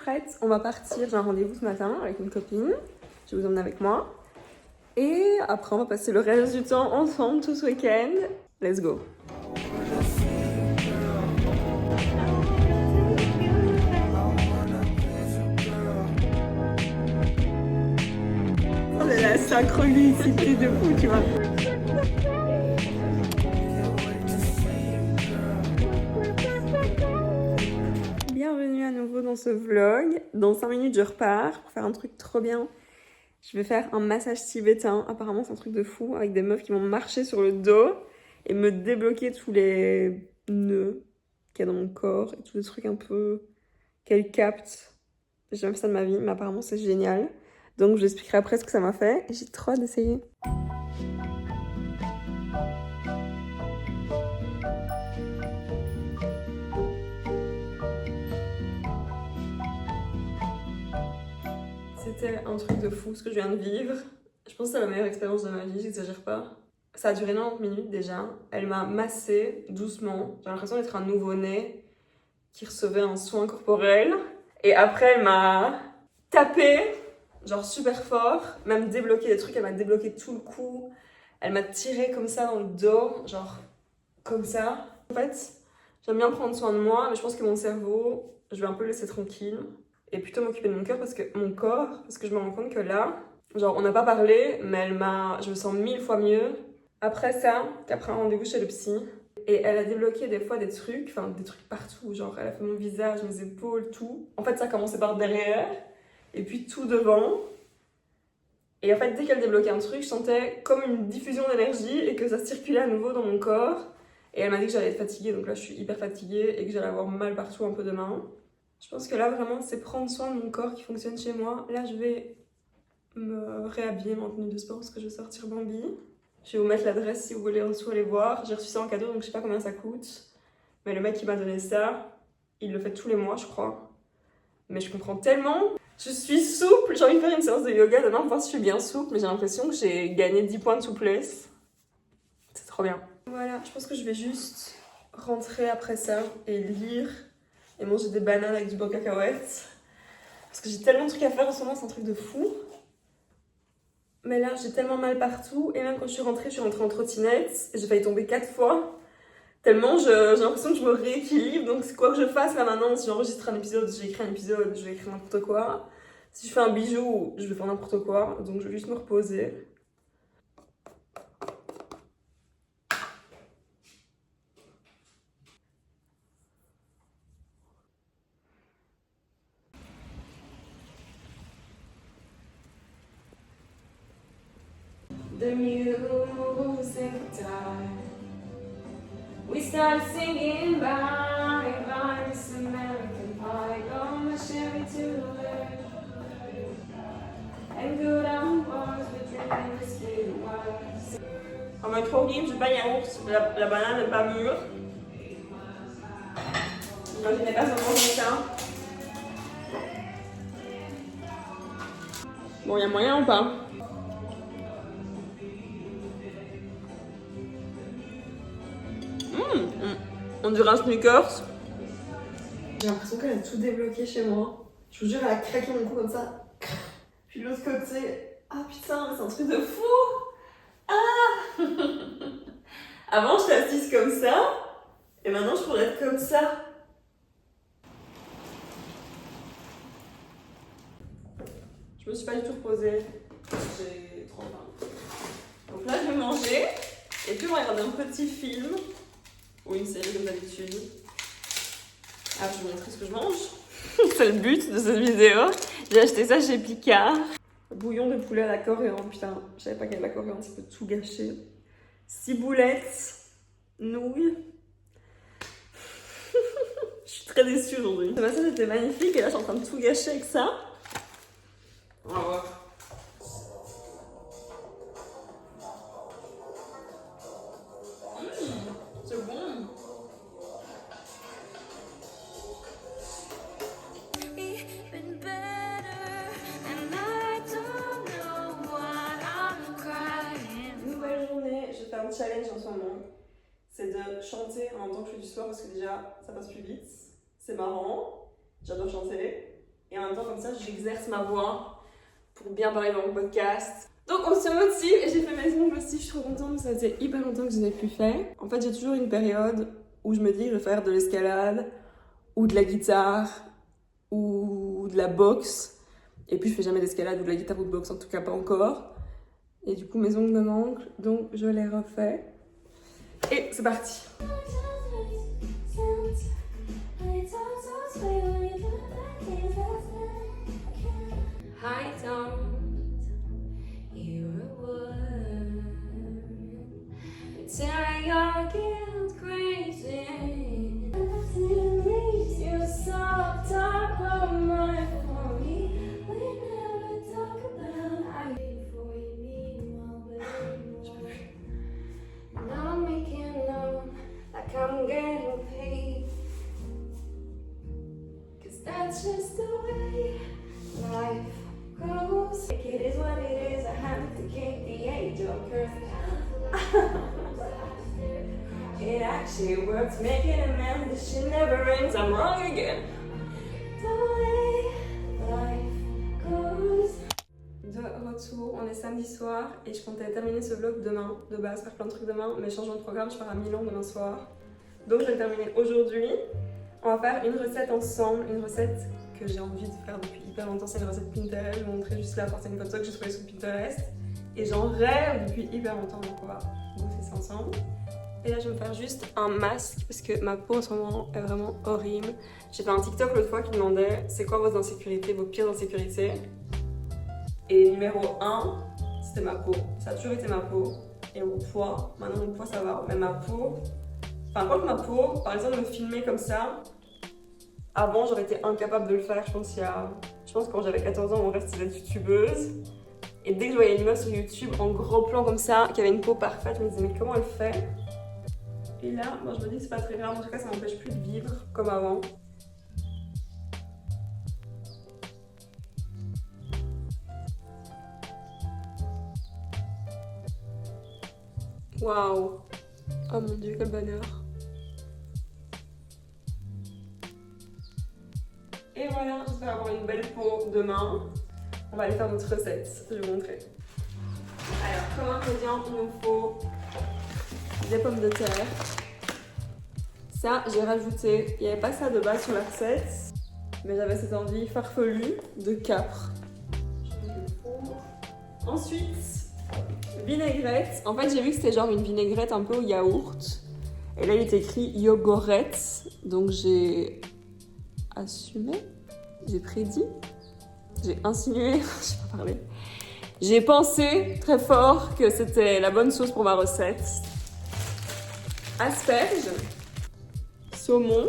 prête. On va partir, j'ai un rendez-vous ce matin avec une copine. Je vais vous emmener avec moi. Et après, on va passer le reste du temps ensemble tout ce week-end. Let's go. Oh là là, synchronicité de fou, tu vois. Bienvenue à nouveau dans ce vlog. Dans 5 minutes, je repars pour faire un truc trop bien. Je vais faire un massage tibétain. Apparemment, c'est un truc de fou avec des meufs qui vont marcher sur le dos et me débloquer tous les nœuds qu'il y a dans mon corps et tous les trucs un peu qu'elles captent. J'ai jamais fait ça de ma vie, mais apparemment, c'est génial. Donc, je vous expliquerai après ce que ça m'a fait et j'ai trop hâte d'essayer. C'était un truc de fou ce que je viens de vivre. Je pense que c'est la meilleure expérience de ma vie, j'exagère pas. Ça a duré 90 minutes déjà. Elle m'a massé doucement. J'ai l'impression d'être un nouveau-né qui recevait un soin corporel. Et après, elle m'a tapé, genre super fort, même débloqué des trucs. Elle m'a débloqué tout le cou. Elle m'a tiré comme ça dans le dos, genre comme ça. En fait, j'aime bien prendre soin de moi, mais je pense que mon cerveau, je vais un peu le laisser tranquille. Et plutôt m'occuper de mon corps parce que je me rends compte que là, genre on n'a pas parlé, mais je me sens 1000 fois mieux après ça qu'après un rendez-vous chez le psy. Et elle a débloqué des fois des trucs partout, genre elle a fait mon visage, mes épaules, tout. En fait ça a commencé par derrière, et puis tout devant. Et en fait dès qu'elle débloquait un truc, je sentais comme une diffusion d'énergie et que ça circulait à nouveau dans mon corps. Et elle m'a dit que j'allais être fatiguée, donc là je suis hyper fatiguée et que j'allais avoir mal partout un peu demain. Je pense que là, vraiment, c'est prendre soin de mon corps qui fonctionne chez moi. Là, je vais me réhabiller en tenue de sport parce que je vais sortir Bambi. Je vais vous mettre l'adresse si vous voulez en dessous aller voir. J'ai reçu ça en cadeau, donc je sais pas combien ça coûte. Mais le mec qui m'a donné ça, il le fait tous les mois, je crois. Mais je comprends tellement. Je suis souple. J'ai envie de faire une séance de yoga demain pour voir si je suis bien souple. Mais j'ai l'impression que j'ai gagné 10 points de souplesse. C'est trop bien. Voilà, je pense que je vais juste rentrer après ça et lire. Et manger des bananes avec du beurre cacahuète. Parce que j'ai tellement de trucs à faire en ce moment, c'est un truc de fou. Mais là, j'ai tellement mal partout. Et même quand je suis rentrée en trottinette. Et j'ai failli tomber 4 fois. Tellement j'ai l'impression que je me rééquilibre. Donc c'est quoi que je fasse là maintenant. Si j'enregistre un épisode, si j'écris un épisode, je vais écrire n'importe quoi. Si je fais un bijou, je vais faire n'importe quoi. Donc je vais juste me reposer. The music died. We started singing bye bye this American pie. Gone the Chevy to the left. And good on bars, but drinking whiskey and wine. On va être horrible, j'ai pas yaourt, la banane n'est pas mûre. J'imaginais pas seulement ça. Bon, y'a moyen ou pas? On dirait un Snickers. J'ai l'impression qu'elle a tout débloqué chez moi. Je vous jure, elle a craqué mon cou comme ça. Puis l'autre côté. Ah putain, c'est un truc de fou. Ah. Avant, j'étais assise comme ça. Et maintenant, je pourrais être comme ça. Je me suis pas du tout reposée. J'ai trop faim. Donc là, je vais manger. Et puis, on va regarder un petit film. Ou une série comme d'habitude. Ah, je vais vous montrer ce que je mange. C'est le but de cette vidéo. J'ai acheté ça chez Picard. Bouillon de poulet à la coriandre. Putain, je savais pas qu'il y avait de la coriandre, ça peut tout gâcher. Ciboulettes, nouilles. Je suis très déçue aujourd'hui. Ce matin, c'était magnifique et là, je suis en train de tout gâcher avec ça. On va voir. C'est bon. Un challenge en ce moment, c'est de chanter en même temps que je fais du sport parce que déjà ça passe plus vite, c'est marrant, j'adore chanter Et en même temps, comme ça, j'exerce ma voix pour bien parler dans mon podcast. Donc on se motive et j'ai fait mes ongles aussi, je suis trop contente, ça faisait hyper longtemps que je n'avais plus fait. En fait, j'ai toujours une période où je me dis je vais faire de l'escalade ou de la guitare ou de la boxe. Et puis je fais jamais d'escalade ou de la guitare ou de boxe, en tout cas pas encore. Et du coup mes ongles me manquent, donc je les refais. Et c'est parti. I don't hear a word. Tearing your guilt crazy. You saw top of my for me. We never talk about I before you need more baby. Now I'm making love like I'm getting paid. Cause that's just the way life goes. It is what it is. I have to keep the age of curse. It actually works, making a man. This shit never ends. I'm wrong again. The way life goes. De retour, on est samedi soir et je comptais terminer ce vlog demain. De base, faire plein de trucs demain, mais changement de programme, je pars à Milan demain soir. Donc je vais le terminer aujourd'hui. On va faire une recette ensemble, une recette que j'ai envie de faire depuis hyper longtemps. C'est une recette Pinterest. Je vais vous montrer juste là, c'est une photo que j'ai trouvée sur Pinterest. Et j'en rêve depuis hyper longtemps, donc on va bouffer ça ensemble. Et là, je vais me faire juste un masque parce que ma peau en ce moment est vraiment horrible. J'ai fait un TikTok l'autre fois qui demandait c'est quoi vos insécurités, vos pires insécurités. Et numéro 1, c'était ma peau. Ça a toujours été ma peau. Et mon poids, maintenant mon poids ça va. Mais ma peau, enfin, quoi que ma peau, par exemple, me filmer comme ça, avant j'aurais été incapable de le faire. Je pense que quand j'avais 14 ans, mon rêve c'était d'être youtubeuse. Et dès que je voyais une meuf sur YouTube en gros plan comme ça, qui avait une peau parfaite, je me disais mais comment elle fait? Et là, moi je me dis que c'est pas très grave, en tout cas ça m'empêche plus de vivre comme avant. Waouh! Oh mon dieu, quel bonheur! Et voilà, j'espère avoir une belle peau demain. On va aller faire notre recette, je vais vous montrer. Alors, comme ingrédient, il nous faut des pommes de terre. Ça, j'ai rajouté, il n'y avait pas ça de base sur la recette, mais j'avais cette envie farfelue de capre. Ensuite, vinaigrette. En fait, j'ai vu que c'était genre une vinaigrette un peu au yaourt. Et là, il est écrit yogurette. Donc, j'ai assumé, j'ai prédit, j'ai insinué, je sais pas parler. J'ai pensé très fort que c'était la bonne sauce pour ma recette. Asperges, saumon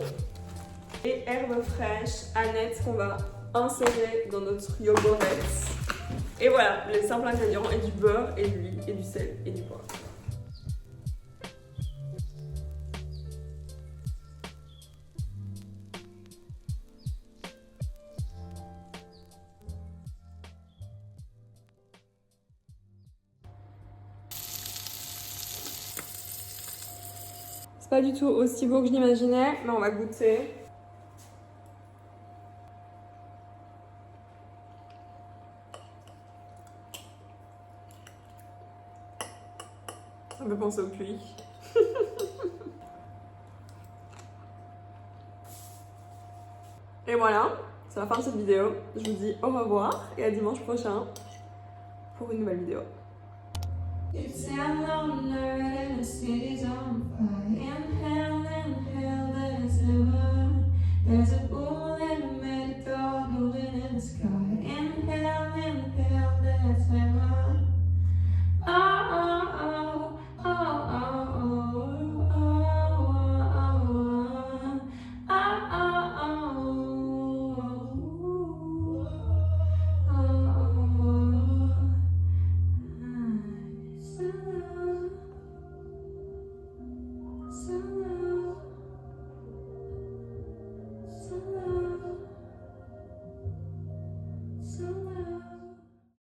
et herbes fraîches, anettes qu'on va insérer dans notre yogurette. Et voilà, les simples ingrédients, et du beurre, et de l'huile, et du sel, et du poivre. C'est pas du tout aussi beau que je l'imaginais, mais on va goûter. Ça me fait penser au puits. Et voilà, c'est la fin de cette vidéo. Je vous dis au revoir et à dimanche prochain pour une nouvelle vidéo. It's